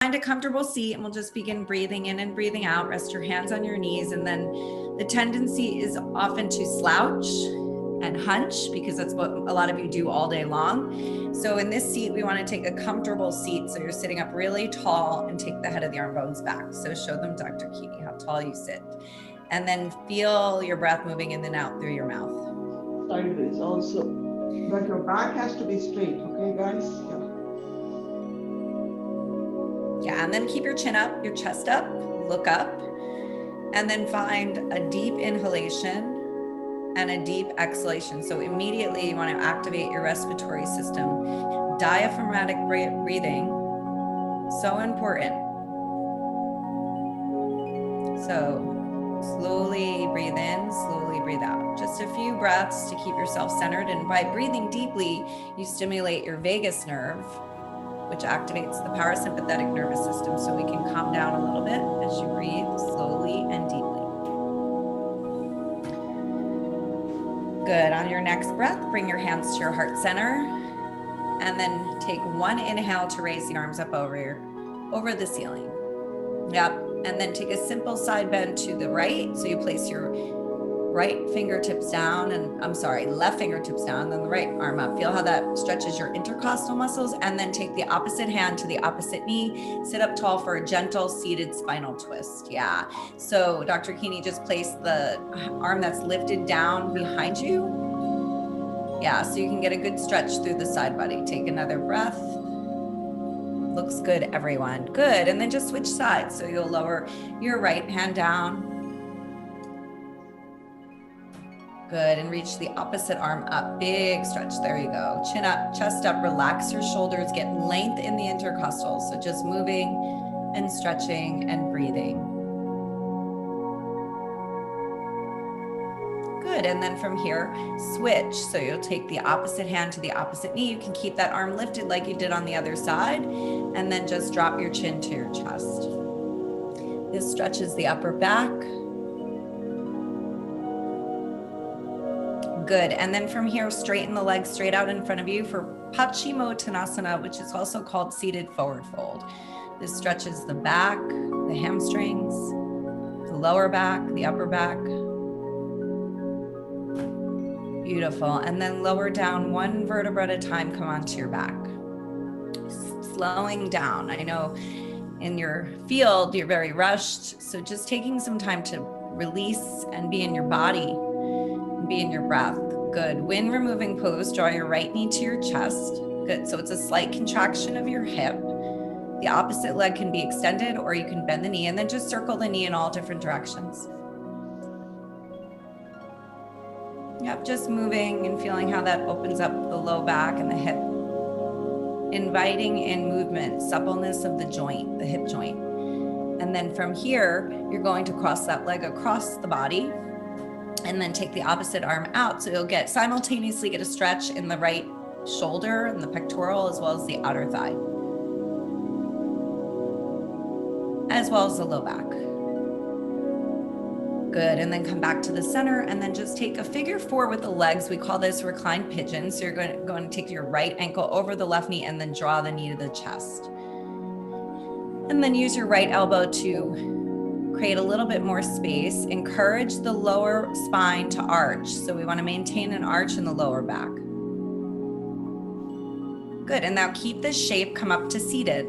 find a comfortable seat and we'll just begin breathing in and breathing out. Rest your hands on your knees. And then the tendency is often to slouch and hunch because that's what a lot of you do all day long. So in this seat, we want to take a comfortable seat. So you're sitting up really tall and take the head of the arm bones back. So show them, Dr. Kini, how tall you sit. And then feel your breath moving in and out through your mouth. Sideways also. But your back has to be straight, okay, guys? Yeah, and then keep your chin up, your chest up, look up, and then find a deep inhalation and a deep exhalation. So immediately you want to activate your respiratory system. Diaphragmatic breathing, so important. So slowly breathe in, slowly breathe out. Just a few breaths to keep yourself centered. And by breathing deeply, you stimulate your vagus nerve, which activates the parasympathetic nervous system. So we can calm down a little bit as you breathe slowly and deeply. Good. On your next breath, bring your hands to your heart center and then take one inhale to raise the arms up over the ceiling. Yep. And then take a simple side bend to the right. So you place your left fingertips down, then the right arm up. Feel how that stretches your intercostal muscles, and then take the opposite hand to the opposite knee. Sit up tall for a gentle seated spinal twist. Yeah. So Dr. Kini, just place the arm that's lifted down behind you. Yeah, so you can get a good stretch through the side body. Take another breath. Looks good, everyone. Good. And then just switch sides. So you'll lower your right hand down. Good, and reach the opposite arm up. Big stretch, there you go. Chin up, chest up, relax your shoulders, get length in the intercostals. So just moving and stretching and breathing. Good, and then from here, switch. So you'll take the opposite hand to the opposite knee. You can keep that arm lifted like you did on the other side, and then just drop your chin to your chest. This stretches the upper back. Good, and then from here, straighten the legs straight out in front of you for Paschimottanasana, which is also called seated forward fold. This stretches the back, the hamstrings, the lower back, the upper back. Beautiful, and then lower down one vertebra at a time, come onto your back. Slowing down. I know in your field, you're very rushed, so just taking some time to release and be in your body. Be in your breath. Good. Wind removing pose, draw your right knee to your chest. Good. So it's a slight contraction of your hip. The opposite leg can be extended, or you can bend the knee and then just circle the knee in all different directions. Yep, just moving and feeling how that opens up the low back and the hip. Inviting in movement, suppleness of the joint, the hip joint. And then from here, you're going to cross that leg across the body, and then take the opposite arm out. So you'll simultaneously get a stretch in the right shoulder and the pectoral, as well as the outer thigh, as well as the low back. Good, and then come back to the center and then just take a figure four with the legs. We call this reclined pigeon. So you're going to take your right ankle over the left knee and then draw the knee to the chest. And then use your right elbow to create a little bit more space. Encourage the lower spine to arch. So we want to maintain an arch in the lower back. Good, and now keep this shape, come up to seated.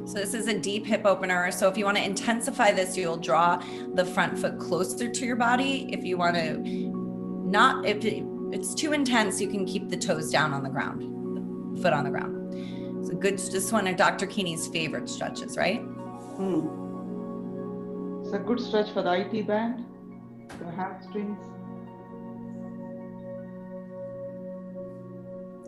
So this is a deep hip opener. So if you want to intensify this, you'll draw the front foot closer to your body. If you want to if it's too intense, you can keep the toes down on the ground, the foot on the ground. So good, just one of Dr. Kini's favorite stretches, right? It's a good stretch for the IT band, the hamstrings.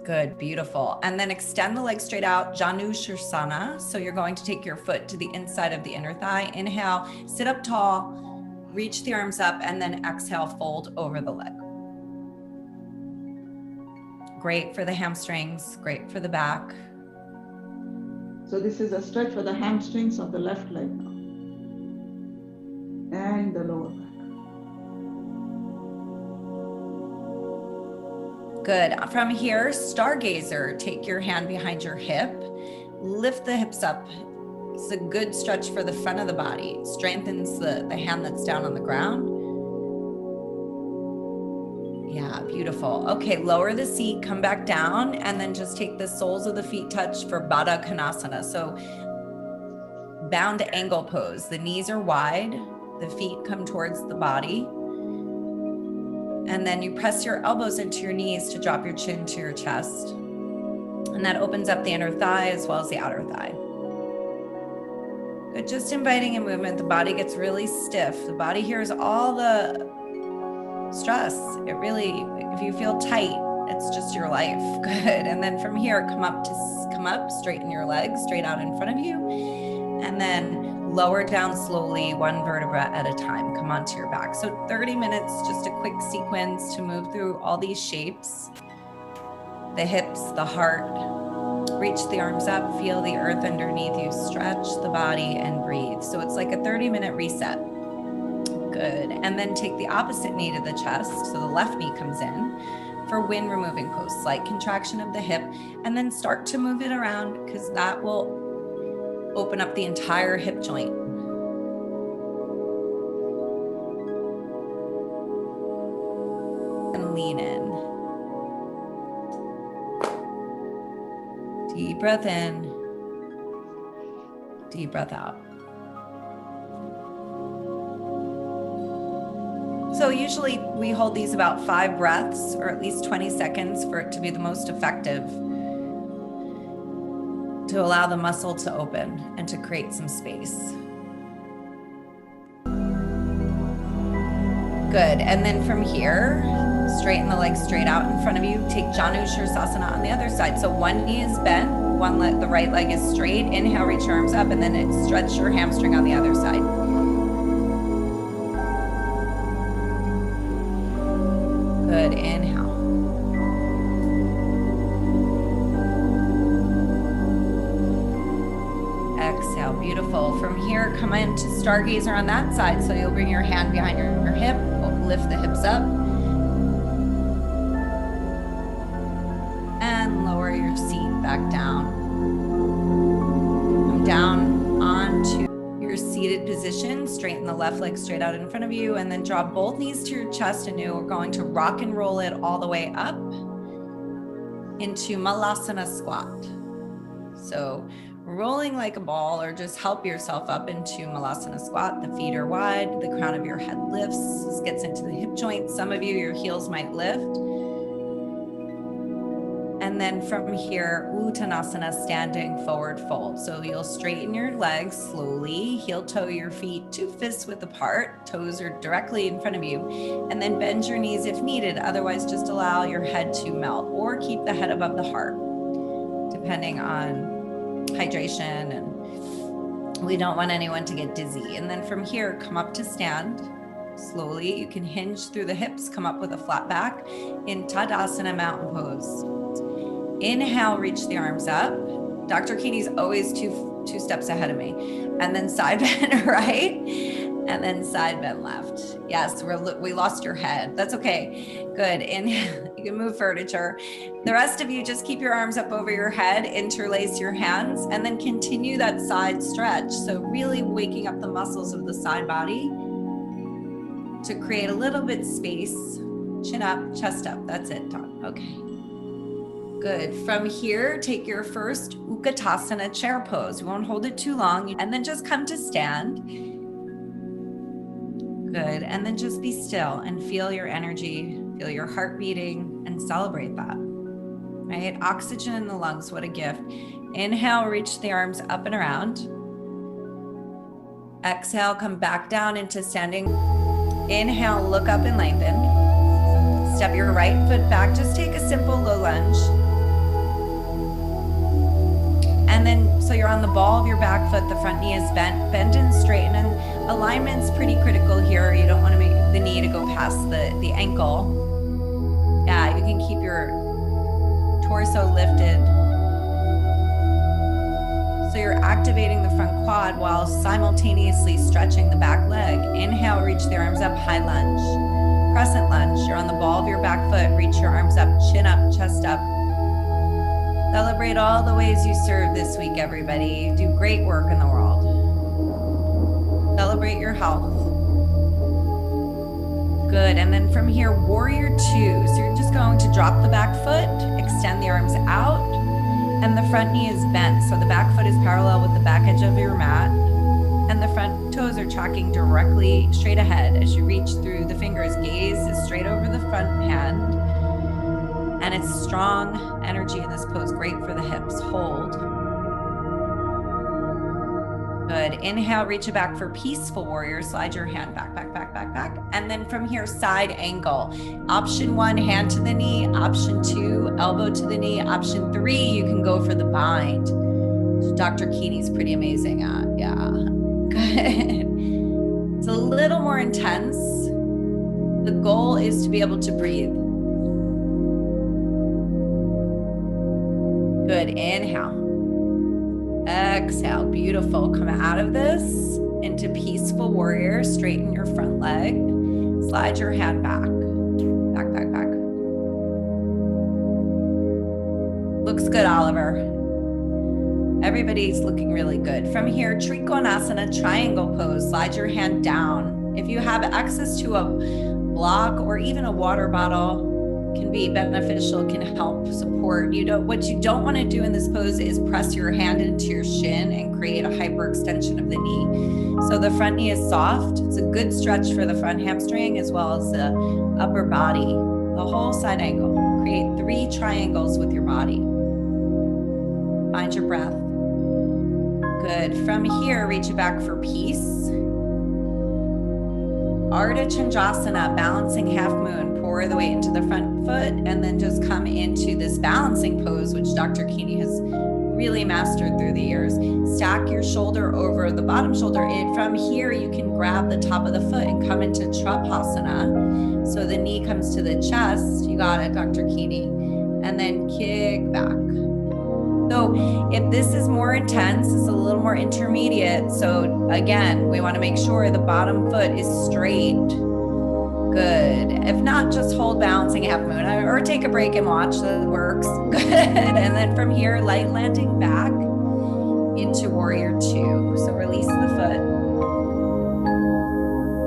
Good, beautiful. And then extend the legs straight out, Janu Shirsana. So you're going to take your foot to the inside of the inner thigh. Inhale, sit up tall, reach the arms up, and then exhale, fold over the leg. Great for the hamstrings, great for the back. So this is a stretch for the hamstrings of the left leg and the lower back. Good. From here, stargazer, take your hand behind your hip, lift the hips up It's a good stretch for the front of the body. It strengthens the hand that's down on the ground. Yeah, beautiful. Okay, lower the seat, come back down, and then just take the soles of the feet touch for Baddha Konasana. So bound angle pose. The knees are wide, the feet come towards the body. And then you press your elbows into your knees to drop your chin to your chest. And that opens up the inner thigh as well as the outer thigh. Good, just inviting a movement. The body gets really stiff. The body hears all the stress. It really, if you feel tight, it's just your life. Good. And then from here, come up, straighten your legs straight out in front of you. And then lower down slowly, one vertebra at a time. Come onto your back. So 30 minutes, just a quick sequence to move through all these shapes. The hips, the heart. Reach the arms up, feel the earth underneath you. Stretch the body and breathe. So it's like a 30-minute reset. Good. And then take the opposite knee to the chest. So the left knee comes in for wind removing pose. Slight contraction of the hip. And then start to move it around because that will open up the entire hip joint. And lean in. Deep breath in. Deep breath out. So usually we hold these about 5 breaths or at least 20 seconds for it to be the most effective, to allow the muscle to open and to create some space. Good. And then from here, straighten the legs straight out in front of you. Take Janu Shirsasana on the other side. So one knee is bent, the right leg is straight. Inhale, reach your arms up, and then stretch your hamstring on the other side. Good. Inhale. Exhale. Beautiful. From here, come into Stargazer on that side. So you'll bring your hand behind your hip, lift the hips up, and lower your seat back down. Come down onto your seated position. Straighten the left leg straight out in front of you, and then draw both knees to your chest, and we're going to rock and roll it all the way up into Malasana squat. So rolling like a ball, or just help yourself up into Malasana squat. The feet are wide, the crown of your head lifts, this gets into the hip joint. Some of you, your heels might lift. And then from here, Uttanasana, standing forward fold. So you'll straighten your legs slowly, heel toe your feet 2 fists width apart, toes are directly in front of you, and then bend your knees if needed. Otherwise, just allow your head to melt, or keep the head above the heart, depending on hydration, and we don't want anyone to get dizzy. And then from here, come up to stand slowly. You can hinge through the hips, come up with a flat back in Tadasana mountain pose. Inhale, reach the arms up. Dr. Kini's always two steps ahead of me. And then side bend right, and then side bend left. Yes, we lost your head. That's okay. Good. Inhale, you can move furniture. The rest of you, just keep your arms up over your head, interlace your hands, and then continue that side stretch. So really waking up the muscles of the side body to create a little bit space. Chin up, chest up. That's it, Dawn. Okay. Good. From here, take your first Utkatasana chair pose. We won't hold it too long. And then just come to stand. Good. And then just be still and feel your energy, feel your heart beating, and celebrate that. Right? Oxygen in the lungs. What a gift. Inhale, reach the arms up and around. Exhale, come back down into standing. Inhale, look up and lengthen. Step your right foot back. Just take a simple low lunge. And then, so you're on the ball of your back foot, the front knee is bent, bend and straighten, and alignment's pretty critical here. You don't want to make the knee to go past the ankle. Yeah, you can keep your torso lifted. So you're activating the front quad while simultaneously stretching the back leg. Inhale, reach the arms up, high lunge. Crescent lunge. You're on the ball of your back foot, reach your arms up, chin up, chest up. Celebrate all the ways you serve this week, everybody. You do great work in the world. your health. Good. And then from here, warrior 2. So you're just going to drop the back foot, extend the arms out, and the front knee is bent. So the back foot is parallel with the back edge of your mat, and the front toes are tracking directly straight ahead. As you reach through the fingers, gaze is straight over the front hand. And it's strong energy in this pose, great for the hips. Hold. Good. Inhale, reach it back for peaceful warrior. Slide your hand back, back, back, back, back. And then from here, side angle. Option 1, hand to the knee. Option 2, elbow to the knee. Option 3, you can go for the bind. Dr. Kini's pretty amazing at, yeah. Good. It's a little more intense. The goal is to be able to breathe. Good. Inhale. Exhale. Beautiful. Come out of this into peaceful warrior. Straighten your front leg. Slide your hand back. Back, back, back. Looks good, Oliver. Everybody's looking really good. From here, Trikonasana, triangle pose. Slide your hand down. If you have access to a block or even a water bottle, can be beneficial, can help support. What you don't want to do in this pose is press your hand into your shin and create a hyperextension of the knee. So the front knee is soft. It's a good stretch for the front hamstring as well as the upper body, the whole side angle. Create 3 triangles with your body. Find your breath. Good. From here, reach it back for peace. Ardha Chandrasana, balancing half moon. Pour the weight into the front foot and then just come into this balancing pose, which Dr. Kini has really mastered through the years. Stack your shoulder over the bottom shoulder. And from here, you can grab the top of the foot and come into Trapasana. So the knee comes to the chest. You got it, Dr. Kini. And then kick back. So if this is more intense, it's a little more intermediate. So again, we want to make sure the bottom foot is straight. Good. If not, just hold balancing half moon or take a break and watch. That works. Good. And then from here, light landing back into warrior 2. So release the foot.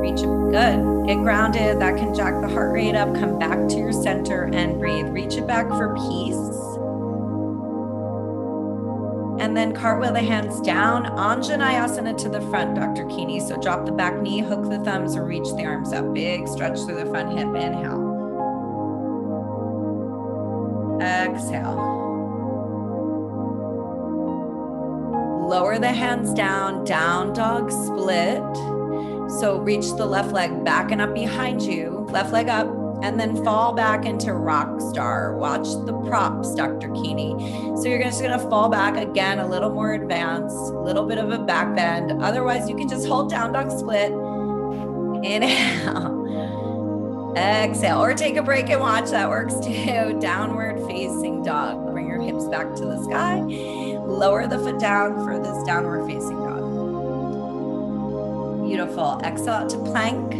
Reach. Good. Get grounded. That can jack the heart rate up. Come back to your center and breathe. Reach it back for peace. And then cartwheel the hands down, Anjaneyasana to the front, Dr. Kini. So drop the back knee, hook the thumbs, and reach the arms up. Big stretch through the front hip. Inhale. Exhale. Lower the hands down, down dog split. So reach the left leg back and up behind you, left leg up, and then fall back into rock star. Watch the props, Dr. Kini. So you're just gonna fall back again, a little more advanced, a little bit of a back bend. Otherwise, you can just hold down dog split. Inhale. Exhale, or take a break and watch, that works too. Downward facing dog. Bring your hips back to the sky. Lower the foot down for this downward facing dog. Beautiful. Exhale out to plank.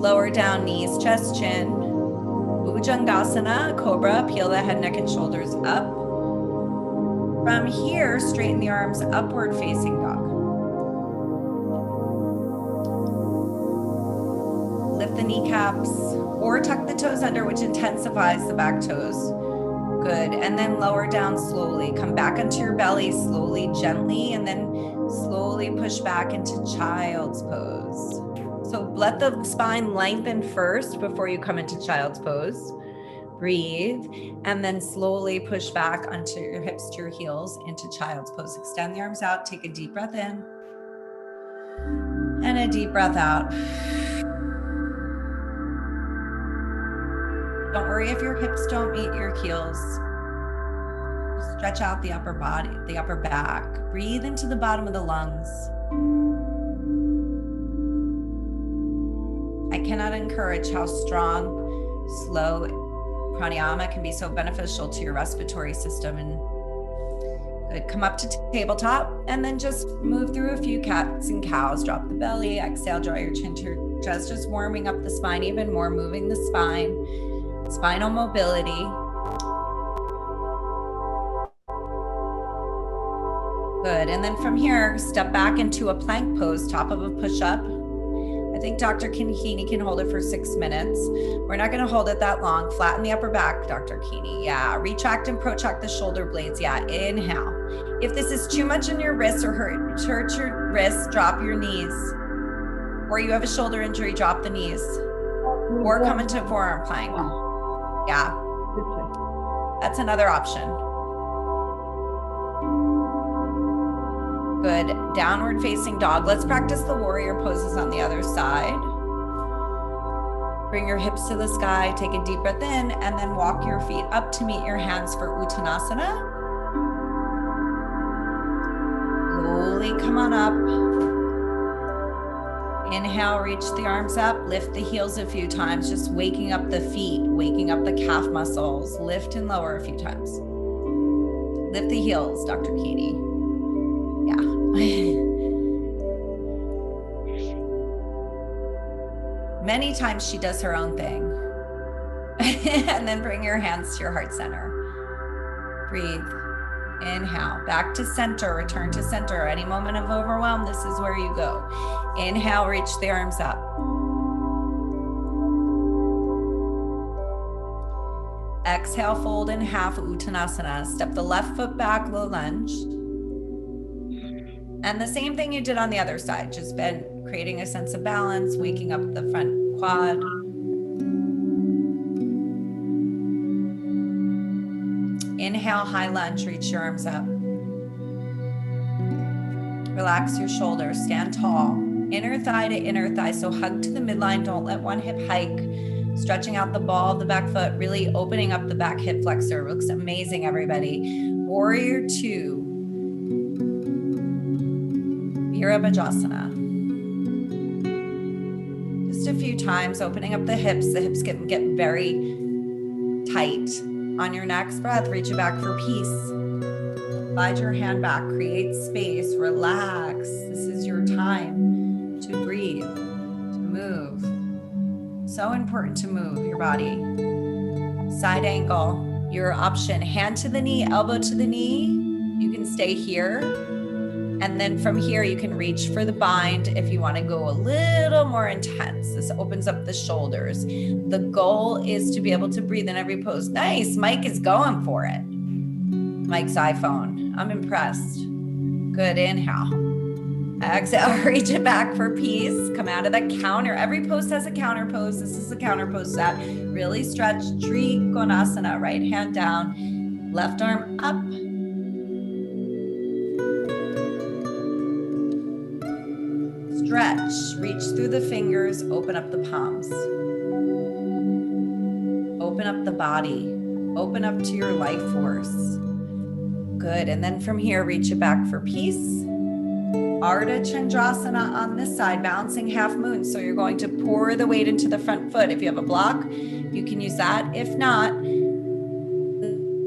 Lower down knees, chest, chin. Bhujangasana, cobra, peel the head, neck, and shoulders up. From here, straighten the arms, upward facing dog. Lift the kneecaps or tuck the toes under, which intensifies the back toes. Good. And then lower down slowly. Come back onto your belly slowly, gently, and then slowly push back into child's pose. So let the spine lengthen first before you come into child's pose. Breathe, and then slowly push back onto your hips to your heels into child's pose. Extend the arms out, take a deep breath in, and a deep breath out. Don't worry if your hips don't meet your heels. Stretch out the upper body, the upper back. Breathe into the bottom of the lungs. I cannot encourage how strong, slow pranayama can be so beneficial to your respiratory system. And good. Come up to tabletop and then just move through a few cats and cows. Drop the belly, exhale, draw your chin to your chest, just warming up the spine even more, moving the spine, spinal mobility. Good. And then from here, step back into a plank pose, top of a push-up. I think Dr. Kini can hold it for 6 minutes. We're not going to hold it that long. Flatten the upper back, Dr. Kini. Yeah. Retract and protract the shoulder blades. Yeah. Inhale. If this is too much on your wrists or hurt your wrists, drop your knees. Or you have a shoulder injury, drop the knees. Or come into forearm plank. Yeah. That's another option. Good. Downward facing dog. Let's practice the warrior poses on the other side. Bring your hips to the sky. Take a deep breath in and then walk your feet up to meet your hands for Uttanasana. Slowly come on up. Inhale, reach the arms up. Lift the heels a few times. Just waking up the feet, waking up the calf muscles. Lift and lower a few times. Lift the heels, Dr. Kini. Yeah. Many times she does her own thing. And then bring your hands to your heart center. Breathe. Inhale. Back to center. Return to center. Any moment of overwhelm, this is where you go. Inhale, reach the arms up. Exhale, fold in half, Uttanasana. Step the left foot back, low lunge. And the same thing you did on the other side, just been creating a sense of balance, waking up the front quad. Inhale, high lunge, reach your arms up. Relax your shoulders, stand tall. Inner thigh to inner thigh, so hug to the midline, don't let one hip hike. Stretching out the ball of the back foot, really opening up the back hip flexor. Looks amazing, everybody. Warrior 2. Virabhajasana. Just a few times, opening up the hips. The hips get very tight. On your next breath, reach it back for peace. Slide your hand back, create space, relax. This is your time to breathe, to move. So important to move your body. Side angle, your option. Hand to the knee, elbow to the knee. You can stay here. And then from here, you can reach for the bind if you want to go a little more intense. This opens up the shoulders. The goal is to be able to breathe in every pose. Nice. Mike is going for it. Mike's iPhone. I'm impressed. Good. Inhale. Exhale. Reach it back for peace. Come out of that counter. Every pose has a counter pose. This is a counter pose that really stretch. Trikonasana. Right hand down. Left arm up. Stretch, reach through the fingers, open up the palms. Open up the body, open up to your life force. Good, and then from here, reach it back for peace. Ardha Chandrasana on this side, balancing half moon. So you're going to pour the weight into the front foot. If you have a block, you can use that. If not,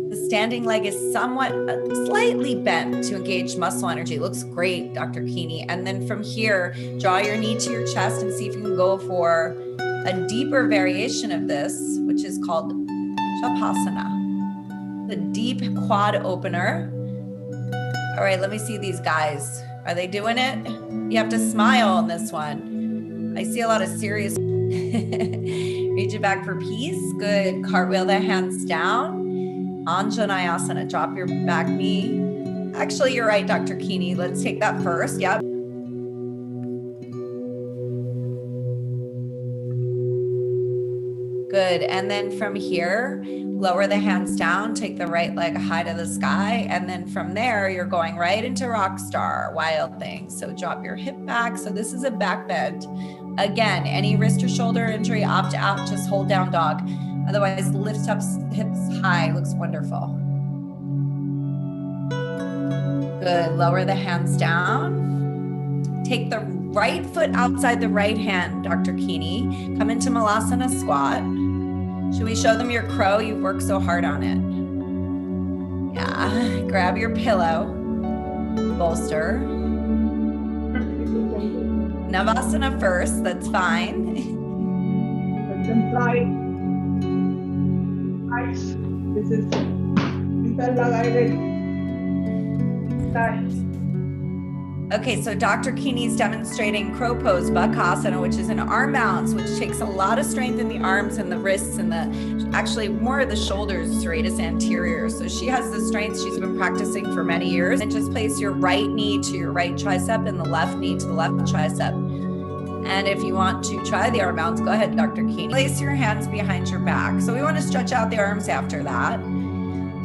the standing leg is somewhat slightly bent to engage muscle energy. Looks great, Dr. Kini. And then from here, draw your knee to your chest and see if you can go for a deeper variation of this, which is called Shavasana, the deep quad opener. All right, let me see these guys. Are they doing it? You have to smile on this one. I see a lot of serious. Reach it back for peace. Good. Cartwheel the hands down. Anjaneyasana. Drop your back knee. Actually, you're right, Dr. Kini. Let's take that first. Yep. Good. And then from here, lower the hands down, take the right leg high to the sky. And then from there, you're going right into rock star, wild thing. So drop your hip back. So this is a back bend. Again, any wrist or shoulder injury, opt out, just hold down dog. Otherwise, lift up hips high, looks wonderful. Good, lower the hands down. Take the right foot outside the right hand, Dr. Kini. Come into Malasana squat. Should we show them your crow? You've worked so hard on it. Yeah, grab your pillow, bolster. Navasana first, that's fine. This is interligated. Okay, so Dr. Kini's demonstrating crow pose, Bakasana, which is an arm balance, which takes a lot of strength in the arms and the wrists and actually more of the shoulders, serratus anterior. So she has the strength she's been practicing for many years. And just place your right knee to your right tricep and the left knee to the left tricep. And if you want to try the arm balance, go ahead, Dr. Kini. Place your hands behind your back. So we want to stretch out the arms after that.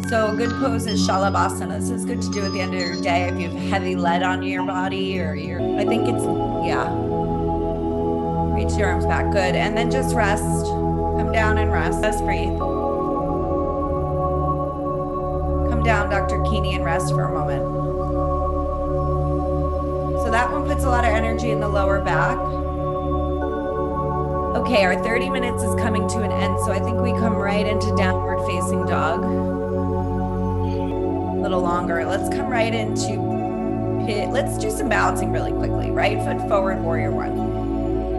So a good pose is Shalabhasana. This is good to do at the end of your day if you have heavy lead on your body or I think it's, yeah. Reach your arms back, good. And then just rest, come down and rest, just breathe. Come down, Dr. Kini, and rest for a moment. So that one puts a lot of energy in the lower back. Okay, our 30 minutes is coming to an end, so I think we come right into downward facing dog. A little longer. Let's come right into let's do some balancing really quickly. Right foot forward, warrior one.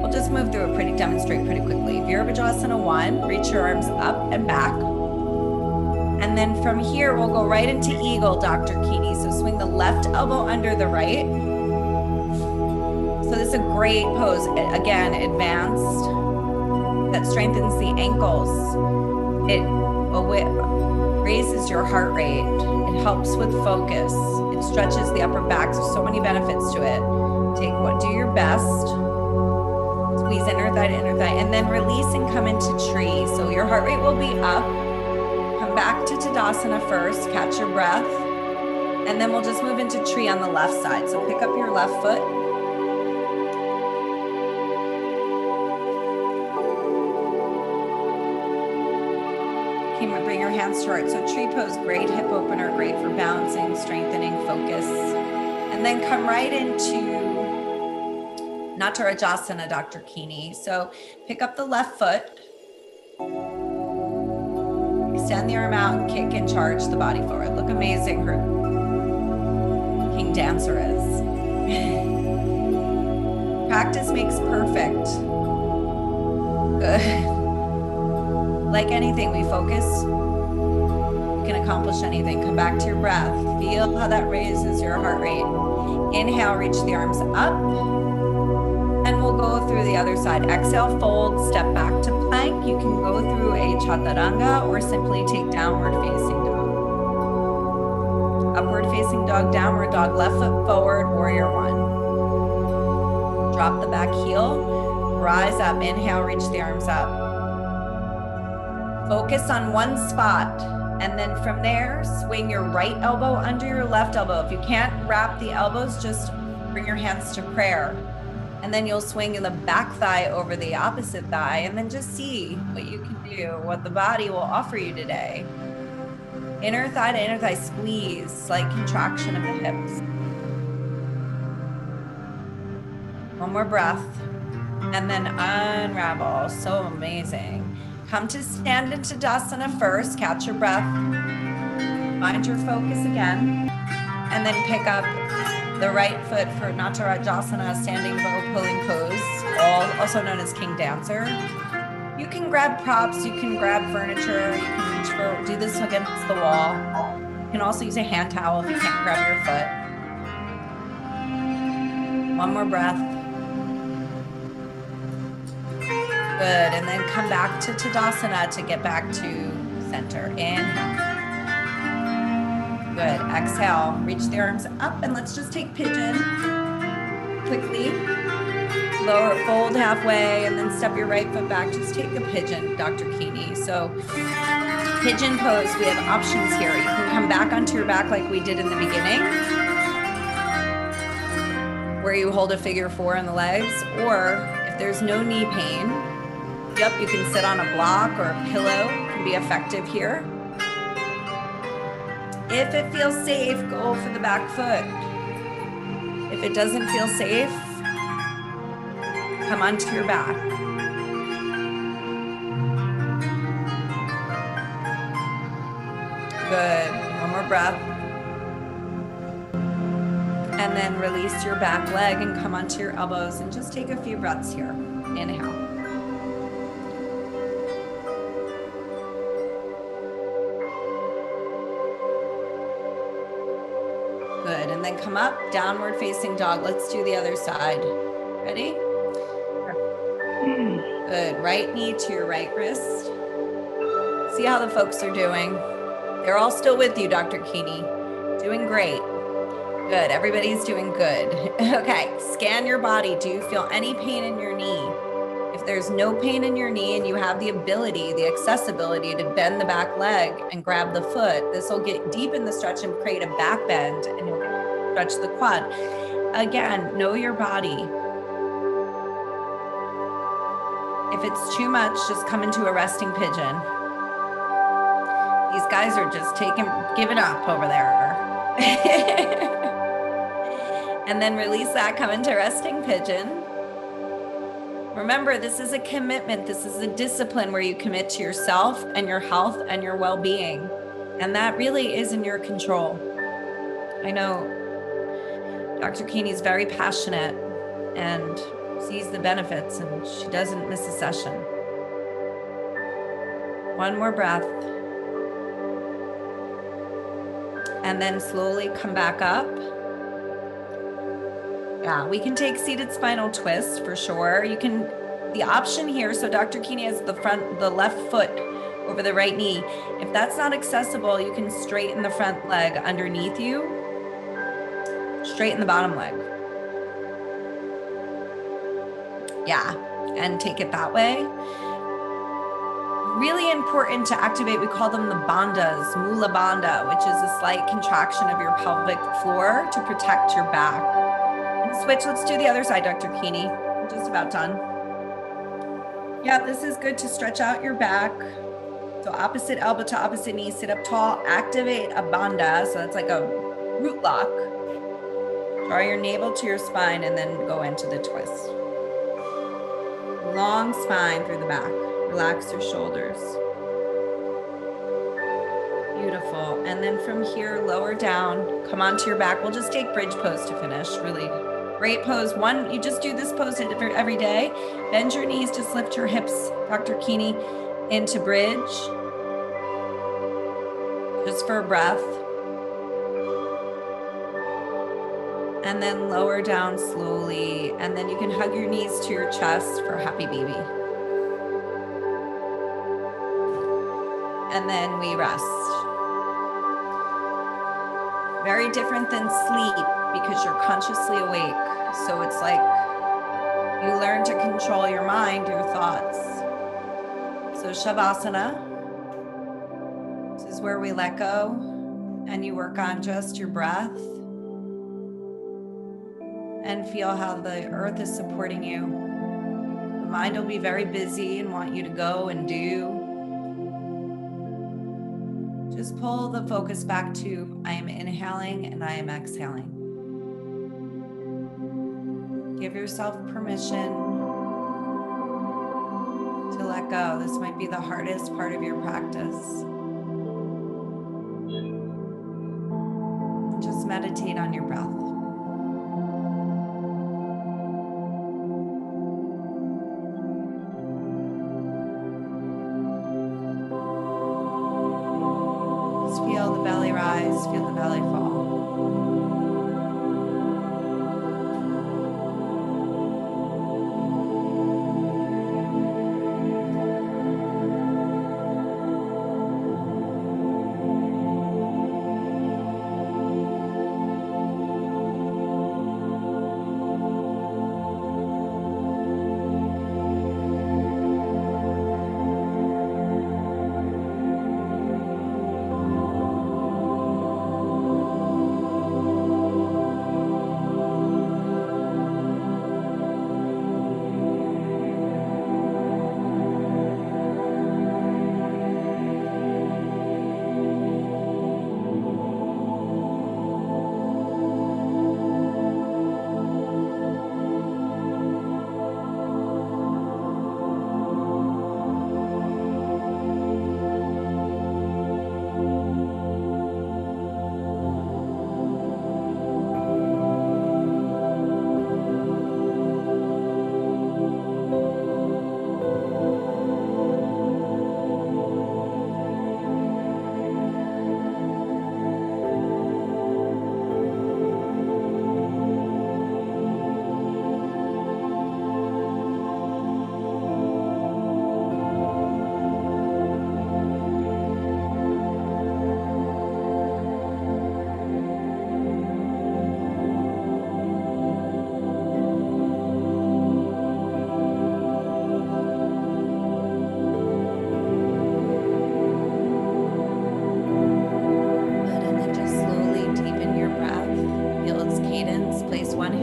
We'll just move through it, demonstrate pretty quickly. Virabhadrasana 1, reach your arms up and back. And then from here, we'll go right into eagle, Dr. Kini. So swing the left elbow under the right. So this is a great pose. Again, advanced. That strengthens the ankles. It raises your heart rate. It helps with focus. It stretches the upper back. There's so many benefits to it. Do your best. Squeeze inner thigh to inner thigh, and then release and come into tree. So your heart rate will be up. Come back to Tadasana first. Catch your breath, and then we'll just move into tree on the left side. So pick up your left foot. Bring your hands to heart. So tree pose, great hip opener, great for balancing, strengthening, focus. And then come right into Natarajasana, Dr. Kini. So pick up the left foot. Extend the arm out and kick and charge the body forward. Look amazing her King Dancer is. Practice makes perfect. Good. Like anything, we focus, you can accomplish anything. Come back to your breath. Feel how that raises your heart rate. Inhale, reach the arms up. And we'll go through the other side. Exhale, fold, step back to plank. You can go through a chaturanga or simply take downward facing dog. Upward facing dog, downward dog, left foot forward, warrior one. Drop the back heel, rise up. Inhale, reach the arms up. Focus on one spot, and then from there, swing your right elbow under your left elbow. If you can't wrap the elbows, just bring your hands to prayer. And then you'll swing the back thigh over the opposite thigh, and then just see what you can do, what the body will offer you today. Inner thigh to inner thigh squeeze, slight contraction of the hips. One more breath, and then unravel. So amazing. Come to stand into Tadasana first, catch your breath, find your focus again, and then pick up the right foot for Natarajasana, standing bow pulling pose, also known as King Dancer. You can grab props, you can grab furniture, you can reach for, do this against the wall. You can also use a hand towel if you can't grab your foot. One more breath. Good, and then come back to Tadasana to get back to center. Inhale. Good, exhale, reach the arms up, and let's just take pigeon quickly. Lower, fold halfway, and then step your right foot back. Just take a pigeon, Dr. Kini. So pigeon pose, we have options here. You can come back onto your back like we did in the beginning, where you hold a figure 4 on the legs, or if there's no knee pain, yep, you can sit on a block or a pillow. It can be effective here. If it feels safe, go for the back foot. If it doesn't feel safe, come onto your back. Good. One more breath. And then release your back leg and come onto your elbows and just take a few breaths here. Inhale. Good, and and then come up, downward facing dog. Let's do the other side. Ready? Good. Right knee to your right wrist. See how the folks are doing. They're all still with you, Dr. Kini. Doing great. Good. Everybody's doing good. Okay. Scan your body. Do you feel any pain in your knee? If there's no pain in your knee and you have the ability, the accessibility to bend the back leg and grab the foot, this will get deep in the stretch and create a back bend and you'll stretch the quad. Again, know your body. If it's too much, just come into a resting pigeon. These guys are just giving up over there. And then release that, come into resting pigeon. Remember, this is a commitment. This is a discipline where you commit to yourself and your health and your well-being. And that really is in your control. I know Dr. Kini is very passionate and sees the benefits, and she doesn't miss a session. One more breath. And then slowly come back up. Yeah, we can take seated spinal twist for sure. You can, the option here, so Dr. Kini has the left foot over the right knee. If that's not accessible, you can straighten the front leg underneath you, straighten the bottom leg. Yeah, and take it that way. Really important to activate, we call them the bandhas, mula bandha, which is a slight contraction of your pelvic floor to protect your back. And switch, let's do the other side, Dr. Kini. I'm just about done. Yeah, this is good to stretch out your back. So opposite elbow to opposite knee, sit up tall, activate a bandha. So that's like a root lock. Draw your navel to your spine and then go into the twist. Long spine through the back. Relax your shoulders. Beautiful. And then from here, lower down, come onto your back. We'll just take bridge pose to finish. Really great pose. One, you just do this pose every day. Bend your knees, just lift your hips, Dr. Kini, into bridge. Just for a breath. And then lower down slowly. And then you can hug your knees to your chest for happy baby. And then we rest. Very different than sleep because you're consciously awake. So it's like you learn to control your mind, your thoughts. So Shavasana, this is where we let go and you work on just your breath and feel how the earth is supporting you. The mind will be very busy and want you to go and do. Just pull the focus back to I am inhaling and I am exhaling. Give yourself permission to let go. This might be the hardest part of your practice. Just meditate on your breath. Feel the belly rise, feel the belly fall.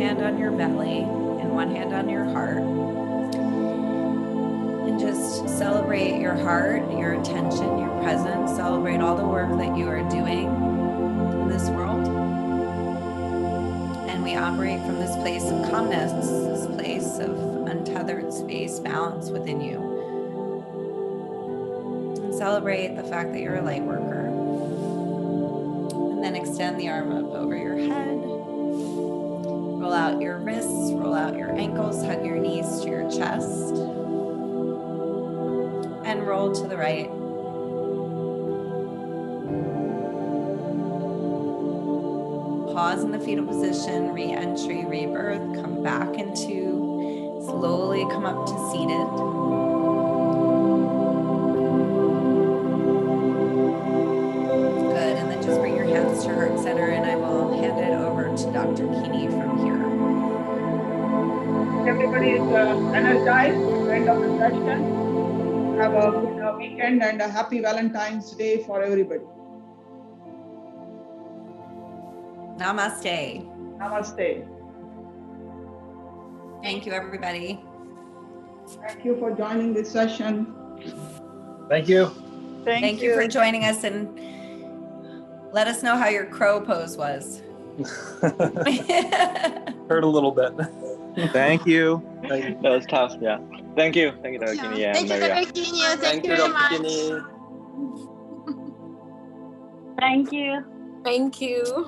hand on your belly and one hand on your heart. And just celebrate your heart, your attention, your presence. Celebrate all the work that you are doing in this world. And we operate from this place of calmness, this place of untethered space, balance within you. And celebrate the fact that you're a light worker. And then extend the arm up over your head. Roll out your wrists, roll out your ankles, hug your knees to your chest. And roll to the right. Pause in the fetal position, re-entry, rebirth, come back into, slowly come up to seated. Good, and then just bring your hands to your heart center and I will hand it over to Dr. Kini from here. Everybody is energized at the end of the session. Have a good weekend and a happy Valentine's Day for everybody. Namaste. Namaste. Thank you, everybody. Thank you for joining this session. Thank you. Thank you for joining us, and let us know how your crow pose was. Hurt a little bit. Thank you. Thank That was tough, yeah. Thank you, Dr. Kini. Yeah, Thank you, Maria. Dr. Kini. Thank you very Dr. much. Kini. Thank you. Thank you.